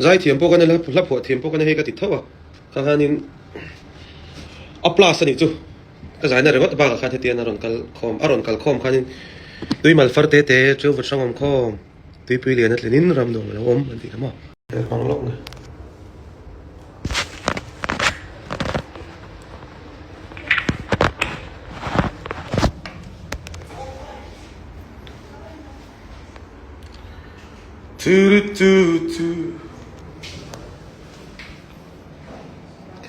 Zaithiam po kan la pho thiam po kan he ka ti thawa ka hanin aplas ani chu ka zaina rengot ba ka kha the tian aron kal khom khanin tui mal far te chu wat sangom khom tui pui lian at lenin ram dong lo om an ti kama mang lok na tu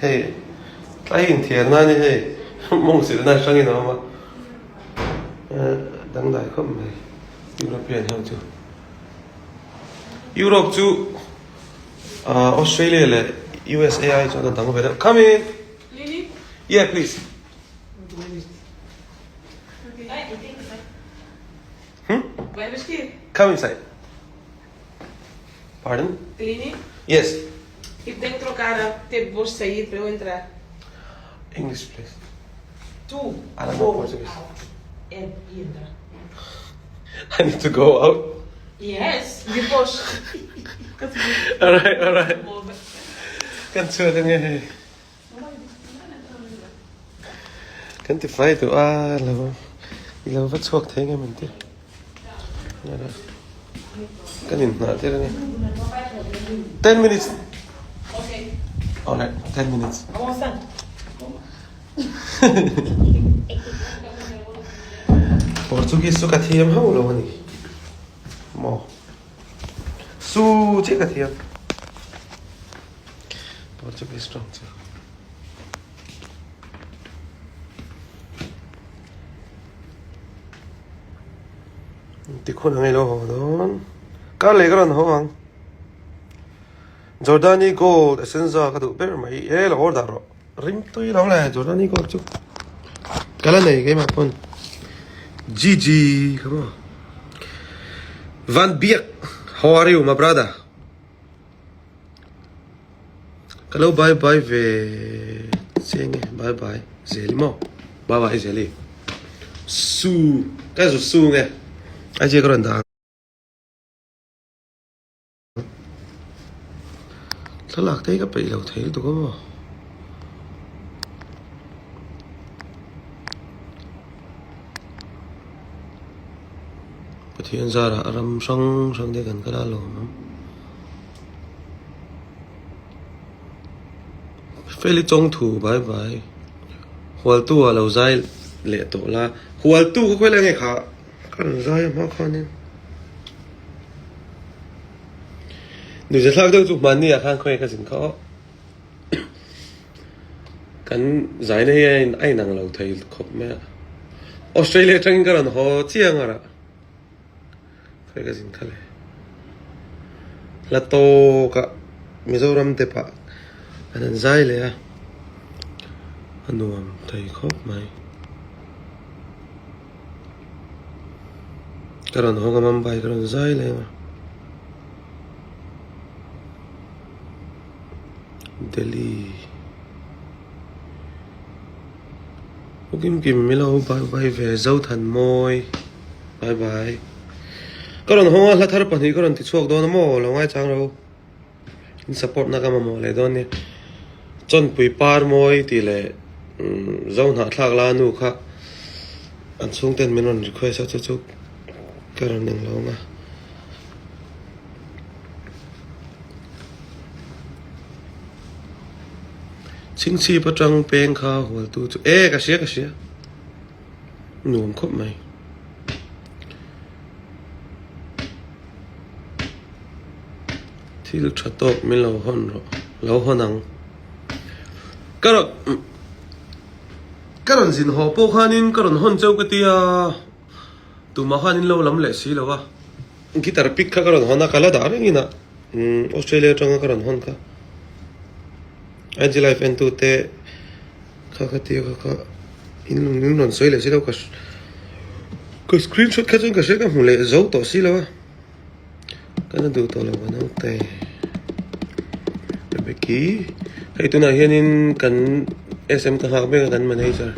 hey ai in thian na ni hey mong si na sang in ma dang dai khom mai European how to Europe to Australia le USA I cho dang ba come in Lily? yeah please Vai vestir? come inside pardon Lily? yes E tem que trocar a vou sair para eu entrar. English please Tu? I don't know Portuguese Entra. I need to go out Yes, depois. alright kan chưa thế nghe kan ti fai tu lâu vắt suộc thế nghe mình tiếc kan nhìn nào thế này 10 minutes Ok. alright 10 minutes Avançando. Portuguese su kathiam hau lo ni mo su che kathiam Portuguese strong che ti khun ngai lo don ka le gran ho ang Jordani gold essenza ka du ber mai e lo order ro rim tui lo le Jordani gold chu kala nei ke ma pon Gigi, come on. Van Beek, how are you, my brother? Hello, bye bye, saying bye bye, Zeli mo, bye bye, Zeli. Su, cái su nghe, ai chơi cái đó? Sao lạc thấy cái bị lâu thấy tụi có mà? Thì anh ra là ram sang đây gần cái đó luôn phải lấy trong thủ bye bye hual tu à lâu dài lệ tổ là hual tu có phải là ngày khác cần dài mà con nên nếuจะทราบด้วยจุดมันนี่อะข้างคุยกันสิเขากันdài này ai năng lâu thấy khóc mẹ Australia chẳng cái nào họ chiang à phải cái gì cả này là to cả Mizoram te pa anh dàiเลยà anh nuông thấy khóc mày cái đó họ cầm bay cái đó dàiเลยmà Delhi Kim Milo bye bye về dâu thần môi bye bye cái đó họ là thar pani cái đó thì chuộc đó nó mò là ngay chăng đâu support na kama mo le don ni chon pui par moi ti le zon ha thak la nu kha an chung ten menon request cha chu cái đó nang lo nga chính si pa trăng peng kha hol tu chu e ka sia nuam khop mai thil thatok min lo hon ang karon zin ho po khanin karon hon chau ka tia tu ma khanin lo lam le si lo wa guitar pick kha karon hona kala da ringina Australia tanga karon hon ka Angie life and tu te kha tia kha in lung non soi le si lo ka screenshot kha chung ka se ka mu le zo to si lo wa kana du to lo na te beki kai tu na hianin kan SM ka hak be kan manager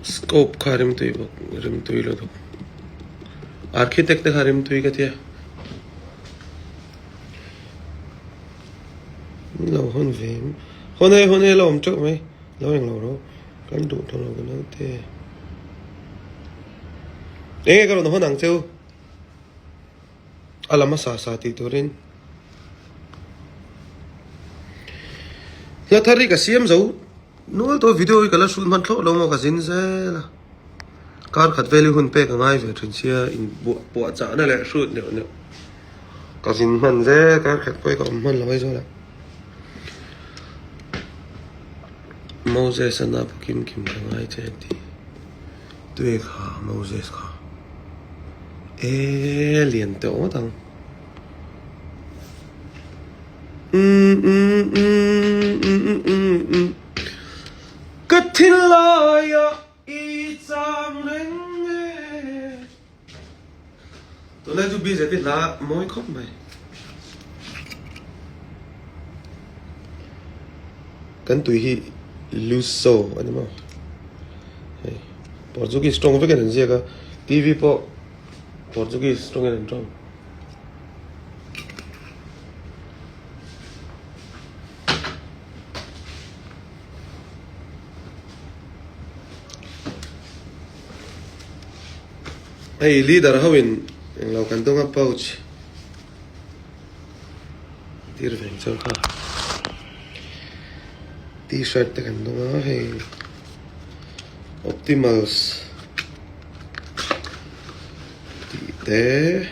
scope kha rim tui lo do architect te harim tui ka tia lo hon vem hon e lo om chok mai lo yang lo ro kan du thon lo kan te e ka ro no hon ang cheu alama sa ti turin la thari ka siam zo no to video ka la shul man thlo lo mo ka zin ze la kar khat value hun pe ka ngai ve thin sia in bo cha na le shoot ne ka zin man ze kar khat poi ka man lo mai zo la Moses ana kim ka ngai che ti tui kha Moses kha liền te o tang Katin la ya I cham reng to la ju bi je ti la moi khop mai kan tui hi luso ani ma Portuguese strong ve kan je ka TV po Portuguese strong and strong hey leader hawin ang lo kan tonga pouch tir veng chang kha t-shirt te kan tonga hey optimals there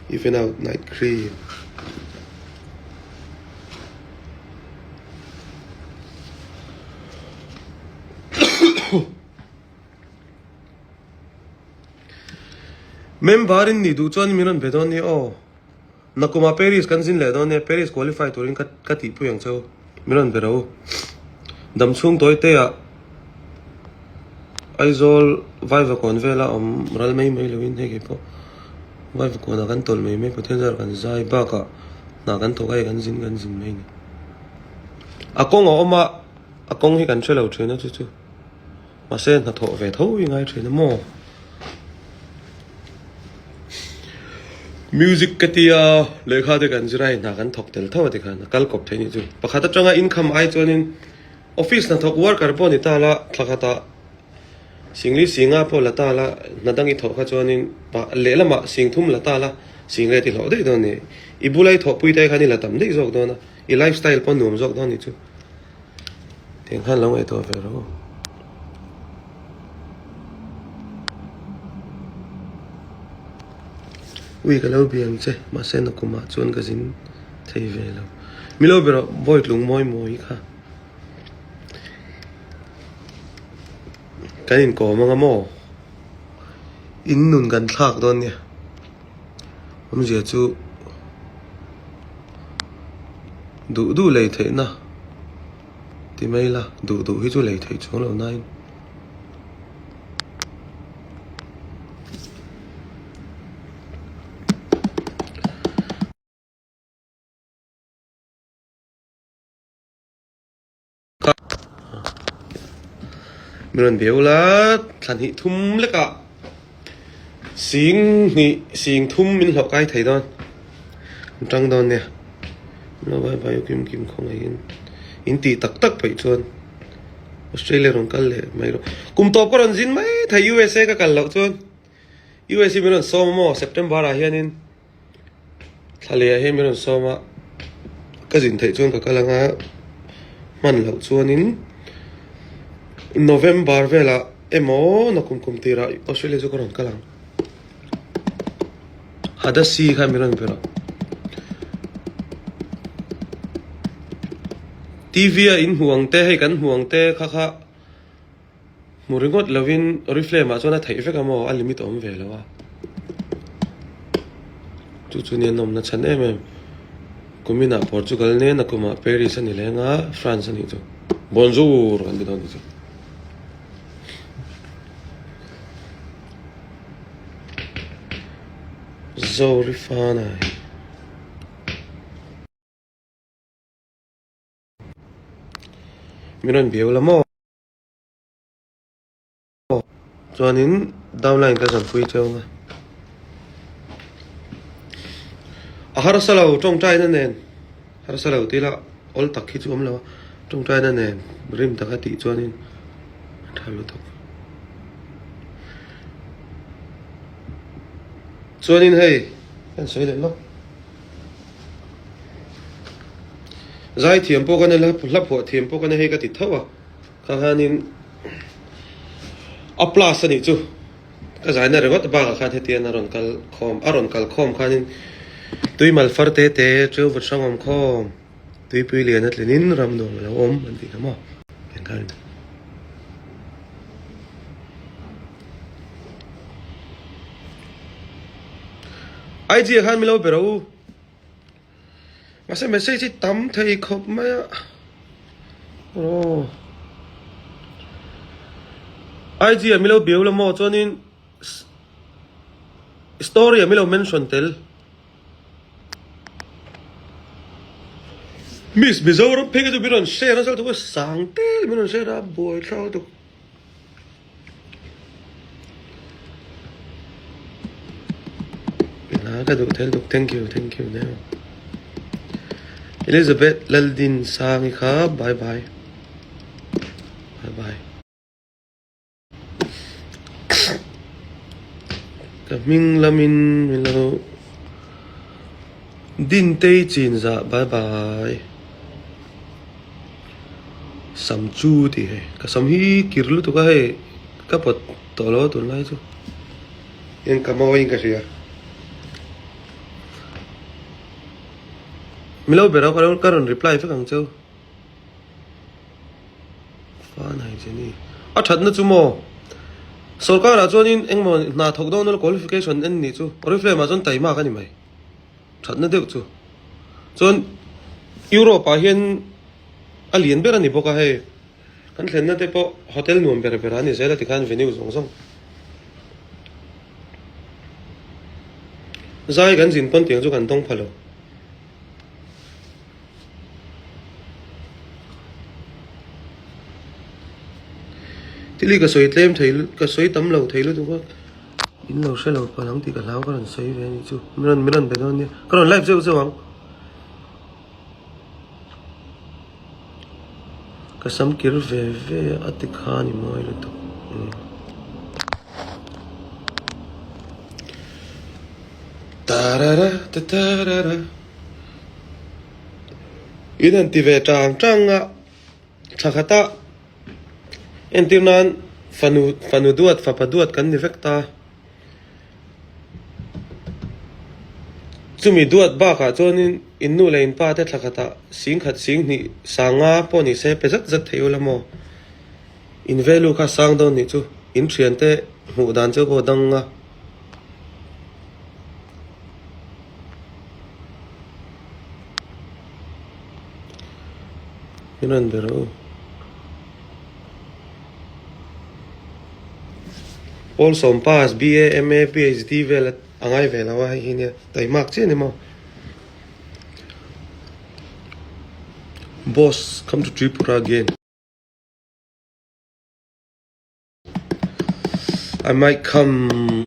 even out night cream member in ni du chuan minon bedon ni o nakuma Paris kan zin le don ne Paris qualify turin ka ti pu yang chau minon bero dam chung toy te a aizol vaiva kon vela om ral mai lewin he ke po vaiva kon kan tol mai pothen jar kan zai ba ka na kan to kai kan zin mai ni akong oma akong hi kan chelo thena chu ma se na tho ve tho i ngai thena mo music katia lekha de kan jirai na kan thok tel tho de khan kal kop theni chu pakhata changa income ai chonin office na thok worker po ni ta la thlakata singli singa po la ta la nadangi thok kha chonin pa le lama sing thum la ta la sing re ti lo de don ni ibulai thok pui tai khani la tam de jok don I lifestyle pon nom jok don ni chu theng khan long ai to fe ro ui ka lo biang che ma sen ko ma chuan ka zin thei ve lo mi lo bero voit lung moi kha kanin ko manga mo in nun kan thak don ne je chu du lei the na ti mai la du hi chu lei thei chung lo nai miron beula than hi thum leka sing thum min lo kai thei don tang don ne lo bai kim khong ai in ti tak pai chuan Australia rong kal le mai ro kum top ko ron jin mai thai USA ka kal lo chuan USA miron somo September a hianin thale he miron soma ka jin thei chuan ka kalanga man lo chuanin November vela emo na kum tira Australia jo koron kalang hada si kha miron pero TV a in huang te hay kan huang te kha muringot lovin oriflame ma chona thai fe ka mo a limit om ve lo wa chu ne nom na chan em kumina Portugal ne na kuma Paris ani lenga France ani chu bonjour kan di don chu Zorifana miron biula mo chuanin downline ka zan pui cheu a har salo tong trai na nen har salo ti la ol tak khi chu om lo tong trai na nen rim tak ati chuanin thalu tok chuanin hei kan soi le lo zai thiam po kan la pho thiam po kan hei ka ti thawa ka hanin a plus ani chu ka zai na regot ba ka kha the aron kal khom aron kal khom khanin tui mal farte te chu vut sangom khom tui pui lian at lenin ram do la om an ti kamo ken kan ai ji han milo pero mà sao message tắm thầy khóc mà ồ ai gì milo biểu là mo cho nên story milo mention tel miss bây giờ rồi phê cái tụi mình share nó sao tụi sáng tel mình share ra buổi sao tụi cái tụi tel tụi thank you now Elizabeth Laldin sang kha bye bye Kaming lamin milo din tei chin za bye bye sam chu ti he ka sam hi kirlu to ka he ka pot to lo to lai chu en kamaw in ka sia milo bera karon reply fa kang chau fa nai cheni a that na chu mo सरकार आ जोन इन एंगमो ना थोकदो न qualification N नि चु ओरिफ्ले मा जोन ताइमा का नि mai thatna deu chu जोन यूरोप आ हिन alien bera ni boka he kan thlenna te po hotel nuam bera bera ni zela ti kan venue zong zong zai kan jin pon tiang chu kan tong phalo tili ka soi tlem thei ka soi tam lo thei lo tu ko in lo se lo pa lang ti ka lau ka ran soi ve ni chu miran be don ni ka ron live je wang ka sam kir ve ati khani moi lo tu tarara tarara idan ti ve tang a thakata Entirnan fanu duat fapaduat kan ni vekta chumi duat ba ka chonin innu lein pa te thlakata sing khat sing ni sanga poni se pe zat theulamo in velu kha sang don ni chu in thian te mu dan chu ko danga inan bero also pass BA MA PhD vel angai vel awa hinia tai mak che ni mo boss come to Tripura again I might come